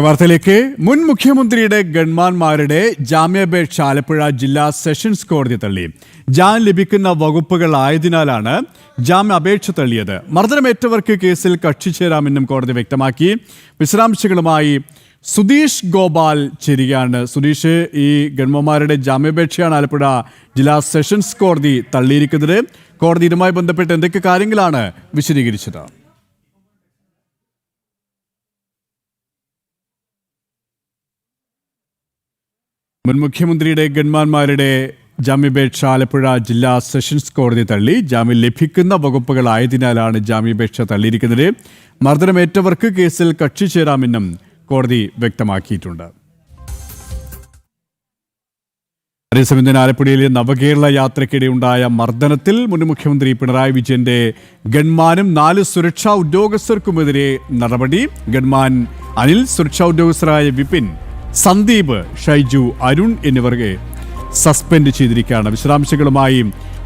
വാർത്തയിലേക്ക്. മുൻ മുഖ്യമന്ത്രിയുടെ ഗൺമാന്മാരുടെ ജാമ്യാപേക്ഷ ആലപ്പുഴ ജില്ലാ സെഷൻസ് കോടതി തള്ളി. ജാമ്യം ലഭിക്കുന്ന വകുപ്പുകൾ ആയതിനാലാണ് ജാമ്യാപേക്ഷ തള്ളിയത്. മർദ്ദനമേറ്റവർക്ക് കേസിൽ കക്ഷി ചേരാമെന്നും കോടതി വ്യക്തമാക്കി. വിശദാംശങ്ങളുമായി സുധീഷ് ഗോപാൽ ചേരുകയാണ്. സുധീഷ്, ഈ ഗൺമാന്മാരുടെ ജാമ്യാപേക്ഷയാണ് ആലപ്പുഴ ജില്ലാ സെഷൻസ് കോടതി തള്ളിയിരിക്കുന്നത്. കോടതി ഇതുമായി ബന്ധപ്പെട്ട് എന്തൊക്കെ കാര്യങ്ങളാണ് വിശദീകരിച്ചത്? മുൻ മുഖ്യമന്ത്രിയുടെ ഗൺമാന്മാരുടെ ജാമ്യാപേക്ഷ ആലപ്പുഴ ജില്ലാ സെഷൻസ് കോടതി തള്ളി. ജാമ്യം ലഭിക്കുന്ന വകുപ്പുകളായതിനാലാണ് ജാമ്യാപേക്ഷ തള്ളിയിരിക്കുന്നത്. മർദ്ദനമേറ്റവർക്ക് കേസിൽ കക്ഷി ചേരാമെന്നും കോടതി വ്യക്തമാക്കിയിട്ടുണ്ട്. അതേസമയം തന്നെ ആലപ്പുഴയിലെ നവകേരള യാത്രയ്ക്കിടെ ഉണ്ടായ മർദ്ദനത്തിൽ മുൻ മുഖ്യമന്ത്രി പിണറായി വിജയന്റെ ഗൺമാനും 4 സുരക്ഷാ ഉദ്യോഗസ്ഥർക്കുമെതിരെ നടപടി. ഗൺമാൻ അനിൽ, സുരക്ഷാ ഉദ്യോഗസ്ഥരായ വിപിൻ, സന്ദീപ്, ഷൈജു, അരുൺ എന്നിവരെ സസ്പെൻഡ് ചെയ്തിരിക്കുകയാണ്. വിശദാംശങ്ങളുമായി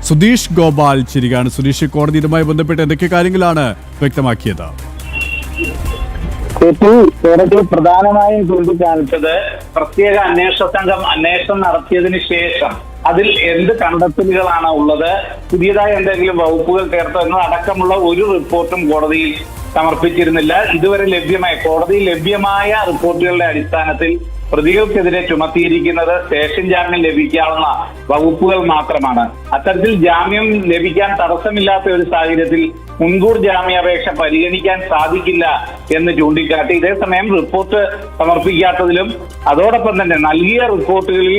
സുധീഷ് ഗോപാൽ ചേരുകയാണ്. സുധീഷ്, കോടതി ഇതുമായി ബന്ധപ്പെട്ട് എന്തൊക്കെ കാര്യങ്ങളാണ് വ്യക്തമാക്കിയത്? കോടതി പ്രധാനമായും ചൂണ്ടിക്കാണിച്ചത് പ്രത്യേക അന്വേഷണ സംഘം അന്വേഷണം നടത്തിയതിനു ശേഷം അതിൽ എന്ത് കണ്ടെത്തലുകളാണ് ഉള്ളത്, പുതിയതായി എന്തെങ്കിലും വകുപ്പുകൾ ചേർത്തോ എന്നതടക്കമുള്ള ഒരു റിപ്പോർട്ടും കോടതിയിൽ സമർപ്പിച്ചിരുന്നില്ല. ഇതുവരെ കോടതിയിൽ ലഭ്യമായ റിപ്പോർട്ടുകളുടെ അടിസ്ഥാനത്തിൽ പ്രതികൾക്കെതിരെ ചുമത്തിയിരിക്കുന്നത് സ്റ്റേഷൻ ജാമ്യം ലഭിക്കാവുന്ന വകുപ്പുകൾ മാത്രമാണ്. അത്തരത്തിൽ ജാമ്യം ലഭിക്കാൻ തടസ്സമില്ലാത്ത ഒരു സാഹചര്യത്തിൽ മുൻകൂർ ജാമ്യാപേക്ഷ പരിഗണിക്കാൻ സാധിക്കില്ല എന്ന് ചൂണ്ടിക്കാട്ടി. ഇതേസമയം റിപ്പോർട്ട് സമർപ്പിക്കാത്തതിലും അതോടൊപ്പം തന്നെ നൽകിയ റിപ്പോർട്ടുകളിൽ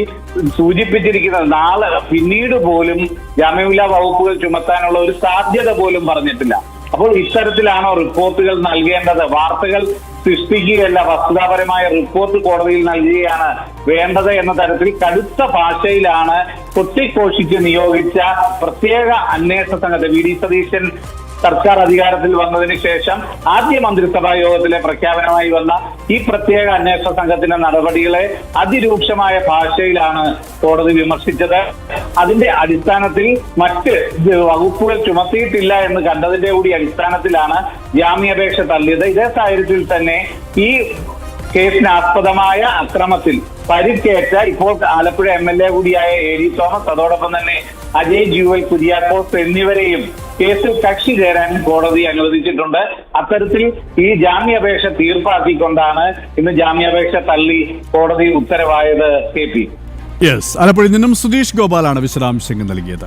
സൂചിപ്പിച്ചിരിക്കുന്നത് നാളെ പിന്നീട് പോലും ജാമ്യമില്ലാ വകുപ്പുകൾ ചുമത്താനുള്ള ഒരു സാധ്യത പോലും പറഞ്ഞിട്ടില്ല. അപ്പോൾ ഇത്തരത്തിലാണോ റിപ്പോർട്ടുകൾ നൽകേണ്ടത്? വാർത്തകൾ സൃഷ്ടിക്കുകയല്ല, വസ്തുതാപരമായ റിപ്പോർട്ട് കോടതിയിൽ നൽകുകയാണ് വേണ്ടത് എന്ന തരത്തിൽ കടുത്ത ഭാഷയിലാണ് കൊട്ടിഘോഷിച്ച് നിയോഗിച്ച പ്രത്യേക അന്വേഷണ സംഘത്തെ വി.ഡി. സതീശൻ സർക്കാർ അധികാരത്തിൽ വന്നതിന് ശേഷം ആദ്യ മന്ത്രിസഭാ യോഗത്തിലെ പ്രഖ്യാപനമായി വന്ന ഈ പ്രത്യേക അന്വേഷണ സംഘത്തിന്റെ നടപടികളെ അതിരൂക്ഷമായ ഭാഷയിലാണ് കോടതി വിമർശിച്ചത്. അതിന്റെ അടിസ്ഥാനത്തിൽ മറ്റ് വകുപ്പുകൾ ചുമത്തിയിട്ടില്ല എന്ന് കണ്ടതിന്റെ കൂടി അടിസ്ഥാനത്തിലാണ് ജാമ്യാപേക്ഷ തള്ളിയത്. ഇതേ സാഹചര്യത്തിൽ തന്നെ ഈ കേസിനാസ്പദമായ അക്രമത്തിൽ പരിക്കേറ്റ ഇപ്പോൾ ആലപ്പുഴ MLA കൂടിയായ AD തോമസ്, അതോടൊപ്പം തന്നെ അജയ് ജുവൽ കുര്യാക്കോസ് എന്നിവരെയും കേസിൽ കക്ഷി ചേരാൻ കോടതി അനുവദിച്ചിട്ടുണ്ട്. അത്തരത്തിൽ ഈ ജാമ്യാപേക്ഷ തീർപ്പാക്കിക്കൊണ്ടാണ് ഇന്ന് ജാമ്യാപേക്ഷ തള്ളി കോടതി ഉത്തരവായത്. KP ആലപ്പുഴയിൽ നിന്നും സുധീഷ് ഗോപാലാണ് വിശദാംശങ്ങൾ നൽകിയത്.